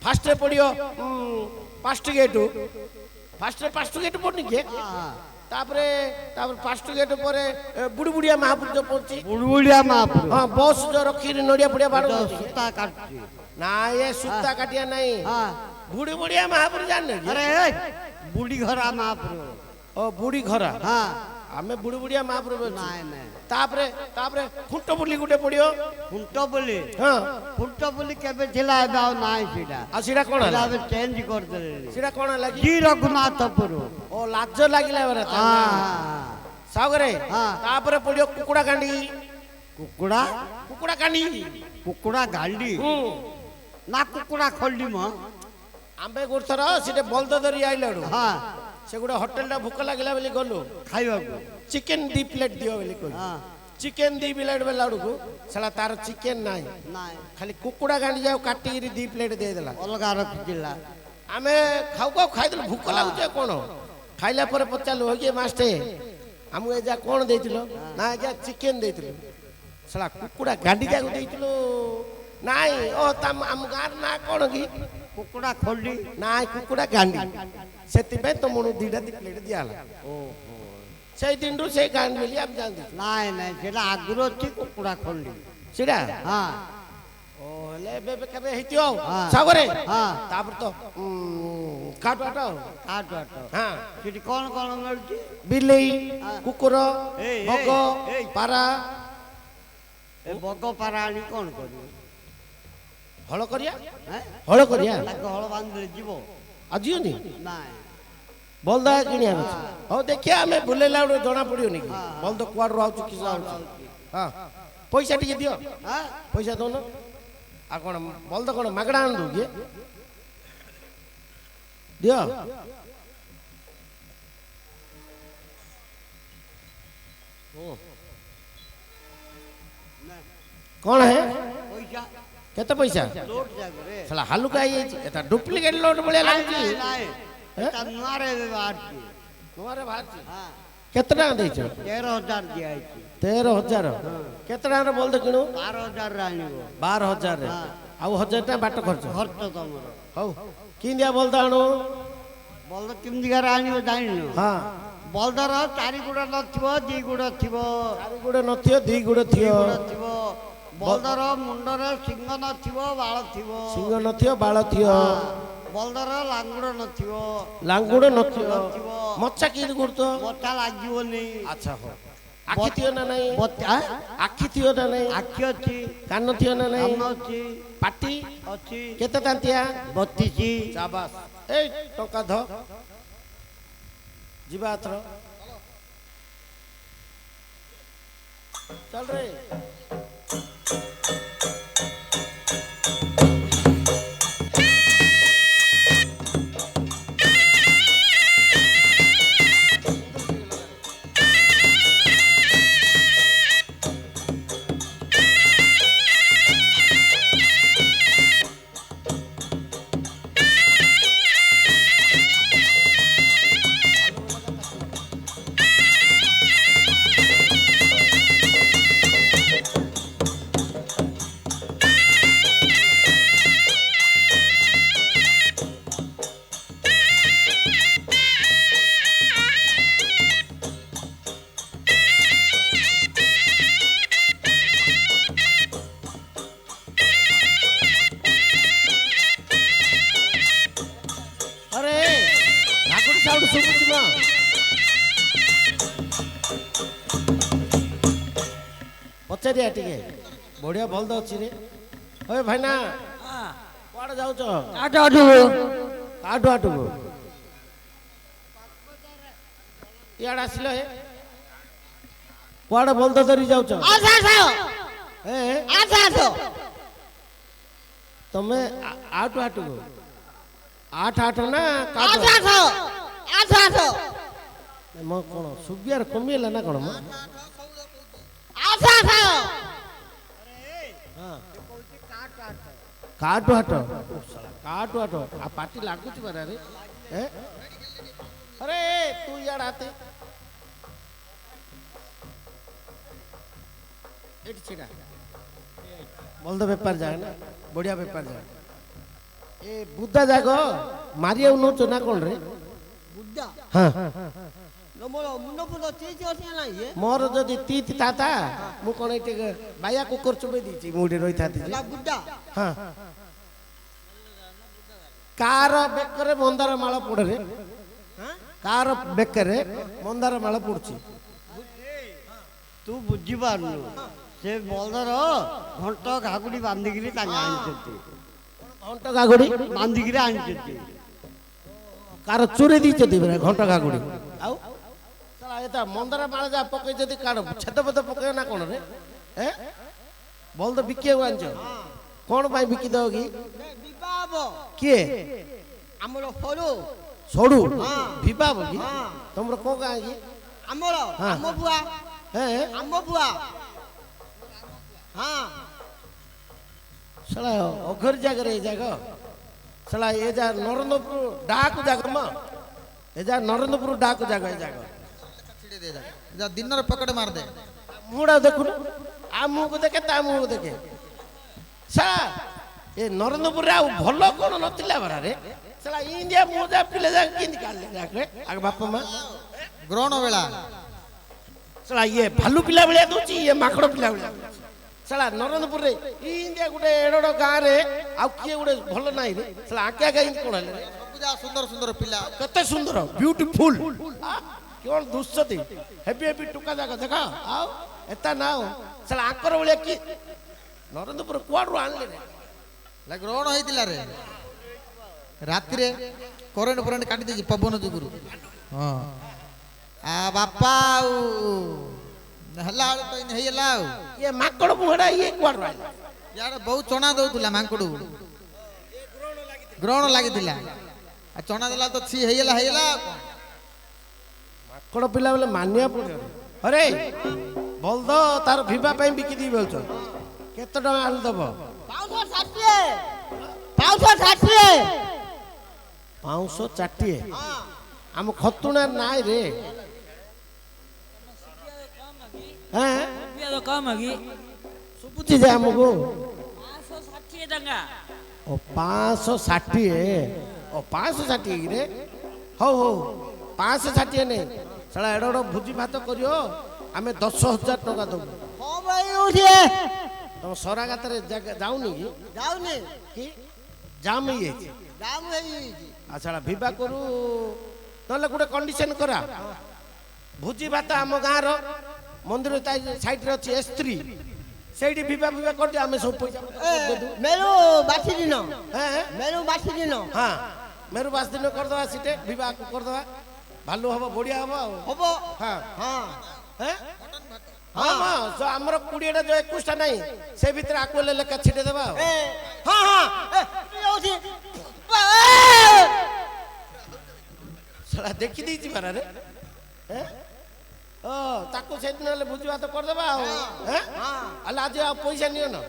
ଫାଷ୍ଟରେ ପଡ଼ିବ ପାଷ୍ଟ ଗେଟ୍ ଫାଷ୍ଟରେ ଗେଟ୍ ପଡୁନି କି ତାପରେ ପାଷ୍ଟ ଗେଟ୍ ପରେ ବୁଢୀ ବୁଢିଆ ମହାପୁର ଯୋଉ ପଡୁଛି ବୁଡବୁଡିଆ ମାପୁର ହଁ ବସ୍ ଯୋଉ ରଖିକି ନଡିଆ ଫଡିଆ ବାଡ ସୂତା କାଟୁଛି ନା ଏ ସୂତା କାଟିଆ ନାହିଁ ହଁ ବୁଢୀ ବୁଢିଆ ମହାପୁର ଜାଣିନେ କି ଆରେ ବୁଢୀ ଘରା ମାପୁର ଓ ବୁଢୀ ଘରା ହଁ ଆମେ ବୁଢୀ ବୁଢିଆ ମହାପୁର ନାଇଁ ନାଇଁ ତାପରେ ଖୁଣ୍ଟ ବୁଲି ଗୋଟେ ପଡିବ ଖୁଣ୍ଟ ବୋଲି ହଁ ଖୁଣ୍ଟ ବୋଲି କେବେ ଥିଲା ଏବେ ଆଉ ନାହିଁ ସେଇଟା ଆଉ ସେଟା କଣ ହେଲା ଏବେ ଚେଞ୍ଜ କରିଦେଲେ ସେଟା କଣ ହେଲା କି ଜି ରଘୁନାଥପୁର ଓ ଲାଜ ଲାଗିଲା ବେରା ହଁ ସାଗରେ ହଁ। ତାପରେ ପଡିବ କୁକୁଡା କାଣ୍ଡି କୁକୁଡ଼ା କୁକୁଡା କାଣ୍ଡି କୁକୁଡ଼ା ଗାଣ୍ଡି ହୁଁ ନା କୁକୁଡ଼ା ଖଣ୍ଡି ମ ଆମ୍ବେ ଗୋଟେ ଥର ସେଟେ ବଲଦ ଧରି ଆଇଲାଡୁ ହଁ ସେ ଗୋଟେ ହୋଟେଲଟା ଭୋକ ଲାଗିଲା ବୋଲି ଗଲୁ ଖାଇବାକୁ ଚିକେନ 2 ପ୍ଲେଟ ଦିଅ ବୋଲି କହିଲୁ ହଁ ଚିକେନ 2 ପ୍ଲେଟ ବେଲା ବେଳକୁ ସେଟା ତାର ଚିକେନ ନାହିଁ ନାଇଁ ଖାଲି କୁକୁଡା ଗାଣ୍ଡି ଯାଉ କାଟିକିରି 2 ପ୍ଲେଟ ଦେଇଦେଲା ଅଲଗା ରଖିଥିଲା ଆମେ ଖାଉ ଖାଉ ଖାଇଦେଲୁ ଭୋକ ଲାଗୁଛି ଆଉ କଣ ଖାଇଲା ପରେ ପଚାରିଲୁ ହଇ ମାଷ୍ଟେ ଆମକୁ ଏ ଯା କଣ ଦେଇଥିଲ ନା ଆଜ୍ଞା ଚିକେନ ଦେଇଥିଲୁ ସେଟା କୁକୁଡା ଗାଣ୍ଡି ଯାକୁ ଦେଇଥିଲୁ ନାଇଁ ଓ ଆମ ଗାଁର ନାଁ କଣ କି କୁକୁଡ଼ା ଖଣ୍ଡି ନାଇଁ କୁକୁଡା ଗାଣ୍ଡି ସେଥିପାଇଁ ତମକୁ 2 ପ୍ଲେଟ ଦିଆହେଲା ଓହୋ ସେଇ ଦିନରୁ ସେଇ ଗାଣ୍ଡି ବୋଲି ଆମେ ଜାଣିଛୁ ନାଇଁ ନାଇଁ ସେଟା ଆଗରୁ ଅଛି କୁକୁଡ଼ା ଖଣ୍ଡି ସେଟା ହଁ ଓ ହେଲେ ଏବେ କେବେ ହେଇଥିବ ଆଉ ହଁ। ସାଗରେ ହଁ ତାପରେ ତ କାଟୁଆଟ ଆଉ କାଟ ଆଟ ହଁ ସେଠି କ'ଣ କ'ଣ ମିଳୁଛି ବିଲେଇ ହଁ। କୁକୁର ଏଇ, ବଗ ଏଇ। ପାରା ଏ ବଗ ପାରା ଆଣି କ'ଣ କରିବ ହଳ କରିବା ହେଁ? ହଳ କରିବା ତାକୁ ହଳ ବାନ୍ଧିଲେ ଯିବ ଆଉ ଯିବନି ନାଇଁ ବଲଦ କିଣିବା ଅଛି ହଉ ଦେଖିବା ଆମେ ବୁଲେଇଲା ବେଳକୁ ଜଣା ପଡିବନି କି ହଁ। ବଲଦ କୁଆଡୁ ଆଉଛି କିସ ଆଉଛି ହଁ ପଇସା ଟିକେ ଦିଅ ହଁ ପଇସା ଦଉନ ଆଉ କଣ ବଲଦ କଣ ମାଗଣା ଆଣି ଦଉ କି ଦିଅ କଣ ହେ ପଇସା କେତେ ପଇସା ଲୋଟ ଜାଗରେ ସାଲା ହାଲୁକା ହେଇଯାଇଛି ଏଟା ଡୁପ୍ଲିକେଟ ଲୋଟ ଭଳିଆ ଲାଗୁଛି ନାଇଁ ଏଟା ନୂଆରେ ଏବେ ବାହାରିଛି ନୂଆରେ ବାହାରିଛି ହଁ କେତେ ଟଙ୍କା ଦେଇଛ 13,000 ଦିଆହେଇଛି 13,000 କେତେ ଟଙ୍କାର ବଲଦ କିଣୁ 12,000 ଆଣିବ 12,000 ଆଉ 1,000 ଟଙ୍କା ବାଟ ଖର୍ଚ୍ଚ ଖର୍ଚ୍ଚ ତମର ହଉ କିନ୍ଦିଆ ବଲଦ ଆଣୁ ବଳଦ କେମିତିକାର ଆଣିବ ଜାଣିନ ହଁ ବଳଦର 4 ଗୋଡ଼ ନଥିବ 2 ଗୋଡ଼ ଥିବ ଚାରି ଗୋଡ଼ ନଥିବ 2 ଗୋଡ଼ 2 ଥିବ ଗୋଡ଼ ଥିବ ବଳଦର ମୁଣ୍ଡରେ ସିଂହ ନଥିବ ବାଳ ଥିବ ସିଂହ ନଥିବ ବାଳ ଥିବ ବଳଦର ଲାଙ୍ଗୁଡ଼ ନଥିବ ଲାଙ୍ଗୁଡ଼ ନଥିବ ନଥିବ ମଚ୍ଛା କି କରୁଛ ବତା ଲାଗିବନି ଆଚ୍ଛା ହଉ ଆଖି ଥିବ ନା ନାହିଁ ବତା ଆଖି ଥିବ ନା ନାହିଁ ଆଖି ଅଛି କାନ ଥିବ ନା ନାହିଁ କାନ ଅଛି ପାଟି ଅଛି କେତେ ଦାନ୍ତିଆ 32 ଚାବାସ ଏଇ ଟଙ୍କା ଧ ଯିବା ଏଥର ଚାଲ ରେ अरे ठाकुर साउंड सुबुची मा पचारिया टिके बढ़िया बलद अच्छी रे ओए भाईना कुआडे जाउछ ଆଠ ଆଠକୁ आठु आठु इयाड आसिलो हे कुआडे बोलतो धरी जाउछ ଆଠ ଆଠ ए ଆଠ ଆଠ तमे आठु आठु आठ आठ ना ଆଠ काटो ଆଠ ଆଠ ଆଠ म कोन सुबियार कमिला ना कोन म ଆଠ ଆଠ काटु आठ काटु आठ आ पाटी लागुची बरा रे ए अरे तू यार आते एट छिड़ा बोल दो बेपार जाए ना बढ़िया बेपार जाए ए बुद्धा जागो मारिया नो चना कोन रे ବୁଦ୍ଧା हां ମୋର ମୁଣ୍ଡ ଫୁଣ୍ଡ ଚିଚି ଅଛି ନା ଇଏ मोर जदि तीत ताता मु कोन एटे बाया कुकर चुबे दीची मुडी रही थाती ହେଲା ବୁଦ୍ଧା हां कार बेकरे मंदार माळ पड़े रे कार बेकरे मंदार माळ पड़ची ତୁ ବୁଝିପାରୁନୁ ସେ ବଳଦର ଘଣ୍ଟ ଘାଗୁଡ଼ି ବାନ୍ଧିକିରି ତାଙ୍କେ ଆଣିଛନ୍ତି घंट गागुड़ी ବାନ୍ଧିକିରି ଆଣିଛନ୍ତି कार चुरी दीचती बरे घंट गागुड़ी आउ साला एता मंदार माळ जा पके जदी कार छेद पद पके ना कोन रे ए बोल तो बिके आंच कोन भाई बिकी दोगी ବିବାହ ହବ किए ଆମର ସରୁ छोड़ू हाँ। विवाह बोगी हाँ। तुमरो को गाय की ଆମର हाँ। ଆମ ବୁଆ हैं ଆମ ବୁଆ ହଁ साला अघर जाग रे जाग साला ए जा नरेंद्रपुर डाकू जाग म ए जा नरेंद्रपुर डाकू जाग ए जाग छिड़े दे जा दिनर पकड़ मार दे मुड़ा देखु आ मुंह को देखे ता मुंह को देखे साला ए नरेंद्रपुर रे आ भलो कोन नथिला बरा रे साला इंडिया मुंह जा पिले जा किंदी काढले जाक रे आग बाप मा ग्रहण बेला साला ये भालू पिला बेलिया दोची ये माकड़ पिला बेलिया साला नरेंद्रपुर रे इंडिया गुटे एडो गां रे आ किए गुटे भलो नाइ रे साला आके गाई कोन हले रे पूजा सुंदर सुंदर पिला कते सुंदर ब्यूटीफुल केवल दुස්සती हेपी हेपी टुका जागा देखा आओ एता नाओ साला आकर बळे की नरेंद्रपुर कुआडू आनले रे ला ग्रहण होइतिला रे रात्रि रे करेंट फरेंट काटी देजी पवन जुगुरु हां आ बापा हल्ला तो इन हेला ये माकड़ मुहडा ये कुआडू आनले यार बहुत चना दउतुला मांकड़ू ग्रहण लागितिला आ चना देला तो छि हेला हेला माकड़ पिला बेले मानिया पड़े अरे बोल दो तार विवाह पे बिकी दी बोलछो केते टका आलु दबो 560 हम खतुना नाय रे हैं रुपया तो कम है सुबुची जे हमको 560 टका ओ 560 ओ 560 रे हो हो 560 नहीं साला एडो एडो भुजी भात करियो आमे 10000 टका दबो ହଁ ଭାଇ ଉଠେ तुम सरागात रे जाउनी की ଯାଉନି कि जाम ये ଯାଉ ହେଇଯାଇଛି अच्छा विवाह करू नले गुटे कंडीशन करा भुजी भात आम गाँ रो मंदिर साइड रे अछि स्त्री ସେଇଠି विवाह विवाह कर दे आमे सब पैसा दे दू ମେରୁ ବାସି ଦିନ हैं ମେରୁ ବାସି ଦିନ हाँ मेरू बास दिन कर दवा सीटे विवाह को कर दवा भालू हबो बढ़िया हबो ହବ हाँ ହଁ हैं हाँ हाँ जो हमर 20 टा जो 21 टा नहीं से भीतर आकोले लेका छिटे देबा ଏ ହଁ ହଁ ଏ ଯାଉଛି साला देखि दी छी बारा रे हैं ओ ताको से दिन ले बुझवा तो कर देबा हैं अला आज आ पैसा नियो ना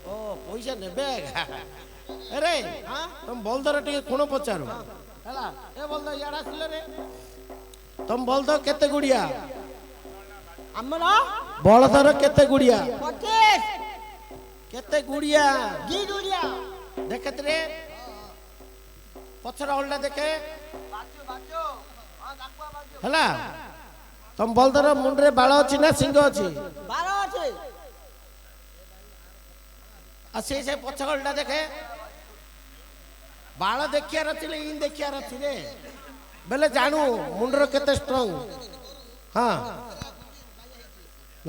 ओ पैसा नेबे अरे तुम बोलदर टिके कोन पचारो हला ए बोलदो याडा आसिले रे तुम बोलदो केते गुड़िया ଆମର बलदर केते गुड़िया 25 केते गुड़िया ଦି ଦୁରିଆ देखत रे पछरा हल्ला देखे हला तुम बोलदर मुंडरे बाळ अछि ना सिंह अछि 12 ଅଛି आ से पछरा हल्ला देखे बाळ देखियार अछि ले इन देखियार अछि रे बेले जानू मुंडर केते स्ट्रांग हां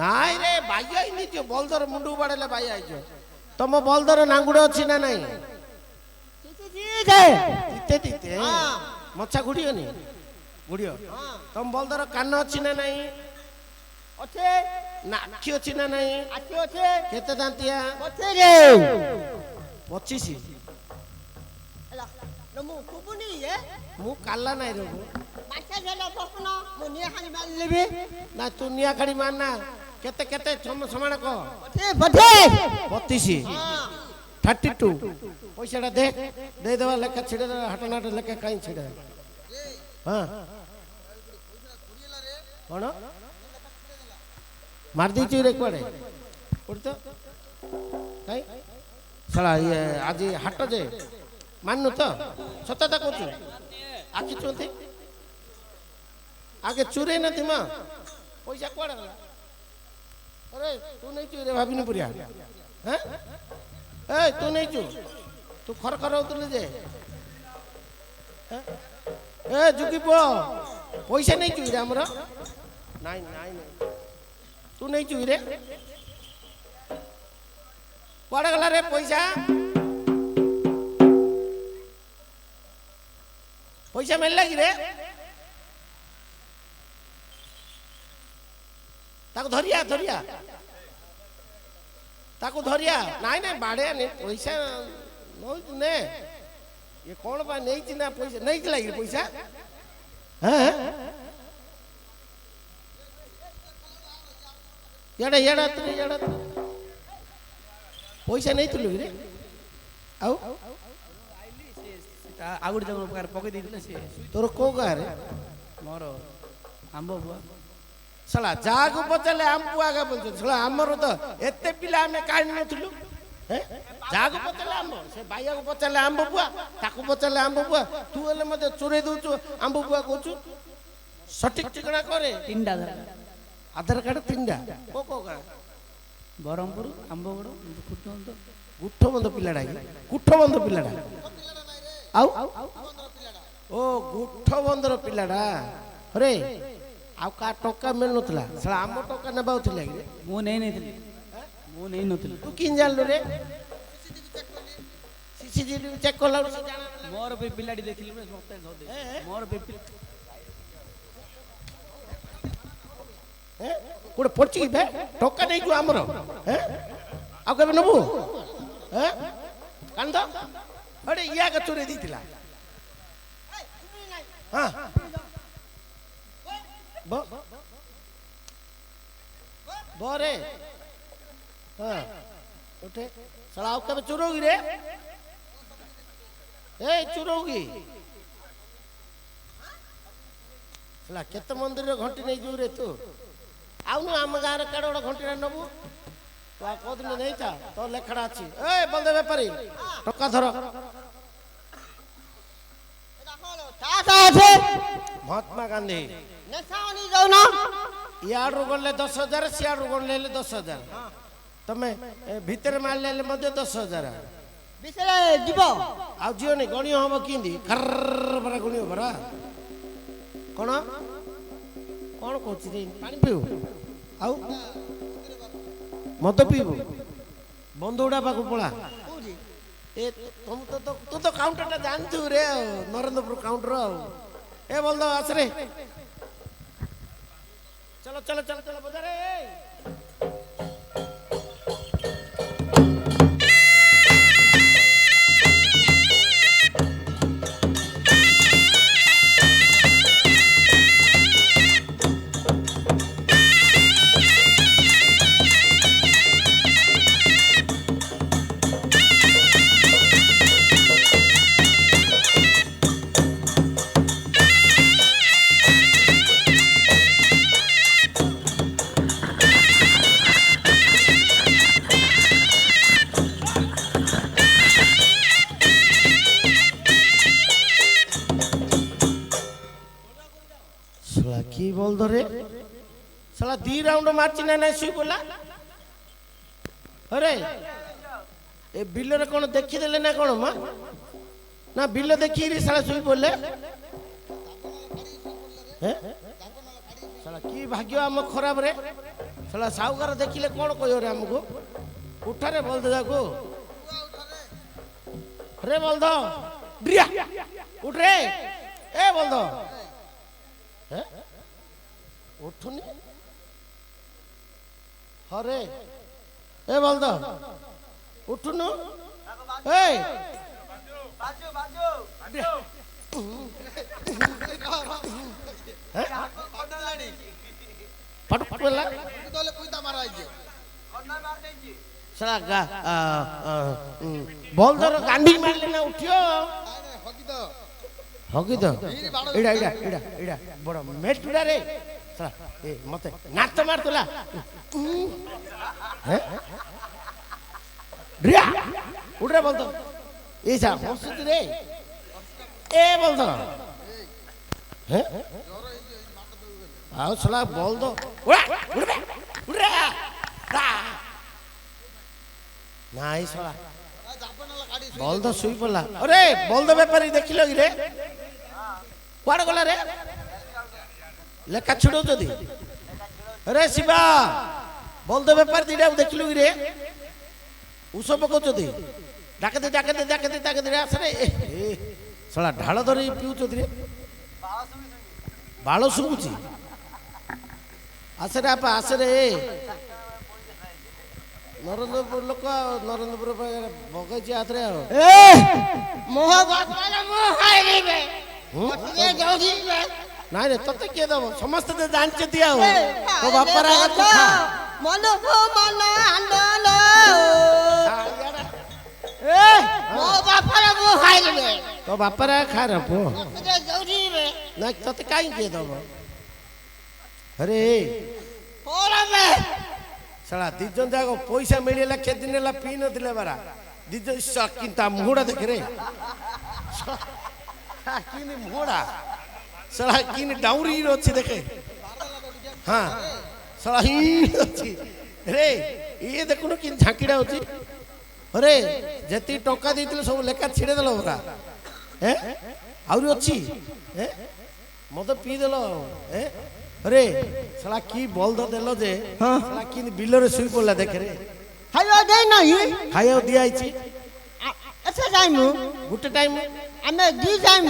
ନାଇଁ ରେ ବାଇ ଆଇନି ଯେ ବଲଦର ମୁଣ୍ଡକୁ ବାଡେଇଲେ ବାଇ ଆଇଛ ତମ ବଲଦର ନାଙ୍ଗୁଡ ଅଛି ନା ନାଇଁ ତିତେ ତିତେ ମଛା ଘୁଡିବନି ଘୁଡିବ ତମ ବଲଦର କାନ ଅଛି ନା ନାଇଁ ଅଛେ ନା ଆଖି ଅଛି ନା ନାଇଁ ଆଖି ଅଛେ କେତେ ଦାନ୍ତିଆ ଅଛେ ରେ 25 ହେଲା ମୁଁ କୁବୁନି ଏ ମୁଁ କାଲା ନାଇଁ ରେ ମାଛ ଝେଲା ପକନ ମୁଁ ନିଆ ଖାଲି ମାରିଲେବି ନା ତୁ ନିଆ ଖାଡି ମାର ନା କେତେ କେତେ ସମାନ କହ ଅଛେ ବଧେ 32 32 ପଇସାଟା ଦେ ଦେଇଦେବା ଲେଖା ଛିଡ଼େଦେବା ହାଟନାଟ ଲେଖା କାହିଁ ଛିଡ଼େ ହଁ କ'ଣ ମାରିଦେଇଛୁ ରେ କୁଆଡ଼େ କୋଉଠି ତ କାଇଁ ଶଳା ଇଏ ଆଜି ହାଟ ଯେ ମାନୁ ତ ସତତା କହୁଛୁ ଆଖି ଚୁନ୍ତି ଆଗେ ଚୁରେଇ ନଥି ମା ପଇସା କୁଆଡ଼େ ଗଲା ଆରେ ତୁ ନେଇଛୁ ରେ ଭାବିନି ପୁରିଆ ହଁ ଏ ତୁ ନେଇଛୁ ତୁ ଖର ଖର ହଉଥିଲୁ ଯେ ଏ ଯୁଗି ପୁଅ ପଇସା ନେଇଛୁ ରେ ଆମର ନାଇଁ ନାଇଁ ନାଇଁ ତୁ ନେଇଛୁ ରେ କୁଆଡ଼େ ଗଲା ରେ ପଇସା ପଇସା ମିଳିଲା କି ରେ ତାକୁ ଧରିଆ ଧରିଆ ତାକୁ ଧରିଆ ନାଇଁ ନାଇଁ ବାଡ଼େଆନି ପଇସା ନଉଛୁ ନେ ଇଏ କ'ଣ ପାଇଁ ନେଇଛି ନା ପଇସା ନେଇଥିଲା କି ପଇସା ହଁ ଇଆଡ଼େ ଇଆଡ଼େ ଇଆଡ଼େ ପଇସା ନେଇଥିଲୁ କି ରେ ଆଉ ଆଉ ଗୋଟେ ଜାଗାରେ ପକେଇ ଦେଇଥିଲେ ସିଏ ତୋର କୋଉ ଗାଁରେ ମୋର ଆମ୍ବ ବୁଆ ଶଳା ଯାହାକୁ ପଚାରିଲେ ଆମ ପୁଅ ଆଗା ପଚାରୁଛୁ ଶଳା ଆମର ତ ଏତେ ପିଲା ଆମେ କାଢ଼ି ନଥିଲୁ ଯାହାକୁ ପଚାରିଲେ ଆମ୍ବ ସେ ବାଇଆକୁ ପଚାରିଲେ ଆମ୍ବ ବୁଆ ତାକୁ ପଚାରିଲେ ଆମ୍ବ ବୁଆ ତୁ ହେଲେ ମତେ ଚୋରେଇ ଦଉଛୁ ଆମ୍ବ ବୁଆ କହୁଛୁ ସଠିକ ଠିକଣା କରେ ତିନିଟା ଆଧାର କାର୍ଡ 3ଟା କୋଉ କୋଉ ଗାଁ ବ୍ରହ୍ମପୁର ଆମ୍ବଗଡ଼ କୁଟବନ୍ଧ ଗୁଠବନ୍ଧ ପିଲାଟା ଗୁଠବନ୍ଧ ପିଲାଟା ଆଉ ଓ ଗୁଠବନ୍ଧର ପିଲାଟା ରେ ଆଉ କାହା ଟଙ୍କା ମିଳୁନଥିଲା ସେଟା ଆମ ଟଙ୍କା ନେବାକୁ ଥିଲା କି ମୁଁ ନେଇନଥିଲି ତୁ କିନ୍ ଜାଣିଲୁ ରେ ସିସିଟିଭି ଚେକ୍ କଲା ମୋର ବି ପିଲାଟି ଦେଖିଲି ମତେ ମୋର ବି ଗୋଟେ ପଡିଛି କି ଟଙ୍କା ନେଇଛୁ ଆମର ଆଉ କେବେ ନେବୁ କାନ୍ଦ ଏଟେ ଇଆ ଚୋରେଇ ଦେଇଥିଲା ହଁ ବରେ ହଁ ଉଠେ ଶଳା ଆଉ କେବେ ଚୋରଉ କି ରେ ଏ ଚୋରଉ କି ଶଳା କେତେ ମନ୍ଦିରରେ ଘଣ୍ଟି ନେଇଯିବୁ ରେ ତୁ ଆଉନୁ ଆମ ଗାଁରେ କାଡ ଗୋଟେ ଘଣ୍ଟିଟା ନେବୁ ତୁ ଆଉ କୋଉଦିନ ନେଇଥା ତୋ ଲେଖାଟା ଅଛି ଏ ବଲଦେ ବେପାରୀ ଟଙ୍କା ଧର ମହାତ୍ମା ଗାନ୍ଧୀ ଇଆଡୁ ଗଲେ 10,000 ସିଆଡୁ ଗଲେ 10,000 ତମେ ଭିତରେ ମାରିଲେ ମଧ୍ୟ 10,000 ଯିବ ଆଉ ଝିଅନି ଗଣିବ ହବ କେମିତି ଖରା ଗଣିବ ପରା କ'ଣ କ'ଣ କହୁଛି ରେ ପାଣି ପିଇବୁ ଆଉ ମଦ ପିଇବୁ ବନ୍ଧୁଗୁଡ଼ା ପାଖକୁ ପଳା ଏ ତୁ ତ କାଉଣ୍ଟରଟା ଜାଣିଛୁ ରେ ଆଉ ନରେନ୍ଦ୍ରପୁର କାଉଣ୍ଟର ଆଉ ଏ ବଲଦ ଆସରେ ଚलो ଚलो ଚलो ଚलो ବଜାରେ কি বল ধরে শালা 2 রাউন্ড মারছি না না শুই পড়লা আরে এ বিলরে কোন দেখি দেলে না কোন মা না বিল দেখি রে শালা শুই পড়লে হ্যাঁ শালা কি ভাগ্য আম খরাব রে ଶଳା ସାହୁକାର ଦେଖିଲେ କଣ କହିବ ରେ ଆମକୁ? ଉଠାରେ ବଳଦ ଯାକୁ ରେ ବଳଦ ଡିଆ ଉଠରେ ଏ ବଳଦ ଉଠୁନି ହରେ ଏ ବଳଦ ଉଠୁନୁ ଏ ବଳଦର ଗାଣ୍ଡି ମାରିଲେ ନା ଉଠିବ ହଗିଦ ଏଇଟା ଏଇଟା ଏଇଟା ଏଇଟା ବଡ ମେଟୁଡା ରେ ଏ ମତେ ନାଚ ମାରୁଥିଲା ଉଠରେ ବଳଦ ଏଇସା ହସୁଛି ରେ ଏ ବଳଦ ଆଉ ଶଳା ବଳଦ ନାଇଁ ଶଳା ବଳଦ ଶୋଇ ପଡିଲା। ଅରେ ବଳଦ ବେପାରୀ ଦେଖିଲ କି ରେ କୁଆଡେ ଗଲା ରେ ଲେଖା ଛିଡଉଛନ୍ତି? ରେ ଶିବା ବଳଦ ବେପାରୀ ଦିଟା ଦେଖିଲୁ କି ରେ ଉଷ ପକାଉଛନ୍ତି? ଡାକେଦେ ଡାକେଦେ ଡାକେଦେ ଡାକେଦେ ଆସରେ ଶଳା ଢାଳ ଧରି ପିଉଛନ୍ତି ରେ ବାଳ ଶୁଭୁଛି ଆସରେ ଆପା ଆସରେ ନରେନ୍ଦ୍ରପୁର ଲୋକ ଆଉ ନରେନ୍ଦ୍ରପୁର ବଗେଇଛି ହାତରେ ଆଉ ନାଇଁ ରେ ତତେ କିଏ ଦବ ସମସ୍ତେ ତ ଜାଣିଛନ୍ତି ଆଉ ତୋ ବାପାର ତୋ ବାପାର ଖାର ପୁଅ ନାଇଁ ତତେ କାହିଁ କିଏ ଦବ? ଆରେ ଶଳା ଦି ଜଣ ଯାକ ପଇସା ମିଳିଲା କେତେ ଦିନ ହେଲା ପିଇ ନଥିଲେ ବାରା ଦି ଜଣ କିନ୍ତୁ ମୁହଁଟା ଦେଖରେ କିନି ମୁହଁଟା ଶଳା କିନି ଡାଉରି ଅଛି ଦେଖେ ହଁ ଶଳା ଅଛି ରେ ଇଏ ଦେଖୁନ କି ଝାଙ୍କିଟା ଅଛି। ଅରେ ଯେତିକି ଟଙ୍କା ଦେଇଥିଲେ ସବୁ ଲେଖା ଛିଡେଇଦେଲ ପରା ଆହୁରି ଅଛି ମତେ ପିଇଦେଲ अरे साला की बोल दो देलो जे साला की बिलर सुई पड़ला देखे रे खाइयो दे नहीं खाइयो दिया आइची अच्छा टाइम गुटे टाइम हमें दी टाइम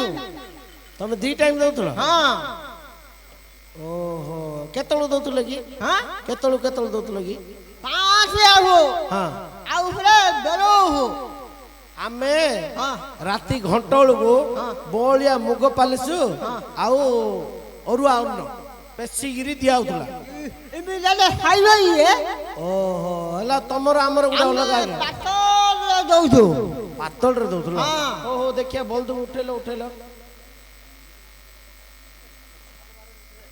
तमे दी टाइम दउतलो हां ओहो केतळो दउतलो की हां केतळो दउतलो की 5 आहो हां आउ रे डरो हो आमे राती घंटोळ को बोलिया मुग पालिसु आउ अरुआ अन्न पेसीगिरी दिया होतला इबे जाले खाइबो ये ओहो हला तमर हमर गुडा अलग आ पातल रे दउथु पातल रे दउथला ओहो देखिया बोल दो उठेलो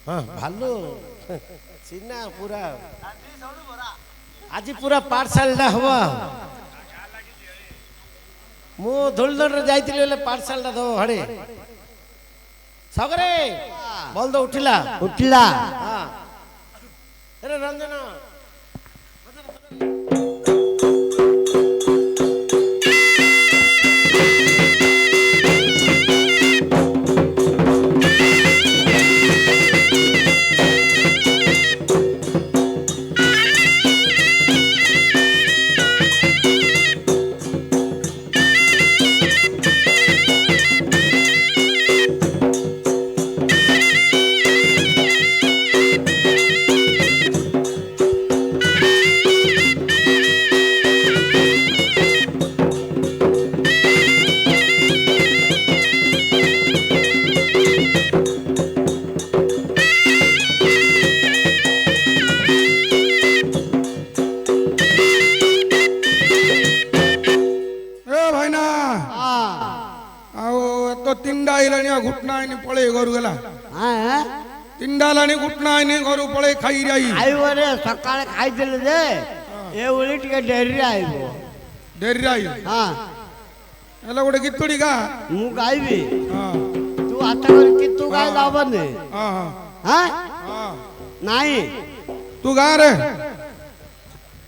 हां भालो सीना पूरा आज पूरा पाठशाला डा हवा मो धोलदर रे जाइतिले ले पाठशाला दो हडे सगरे बोल दो उठिला हां अरे रंजना पळे घर गला तिंडा लाणी घुटना आईने घर पळे खाई रही आइबो रे सकाळे खाई देले जे ए ओली टिके डेरी आइबो डेरी रही हां एला गोटे गीतडी गा मु गाइबी हां तू आता कर कि तू गाय लावने हां हां हां नाही तू गा रे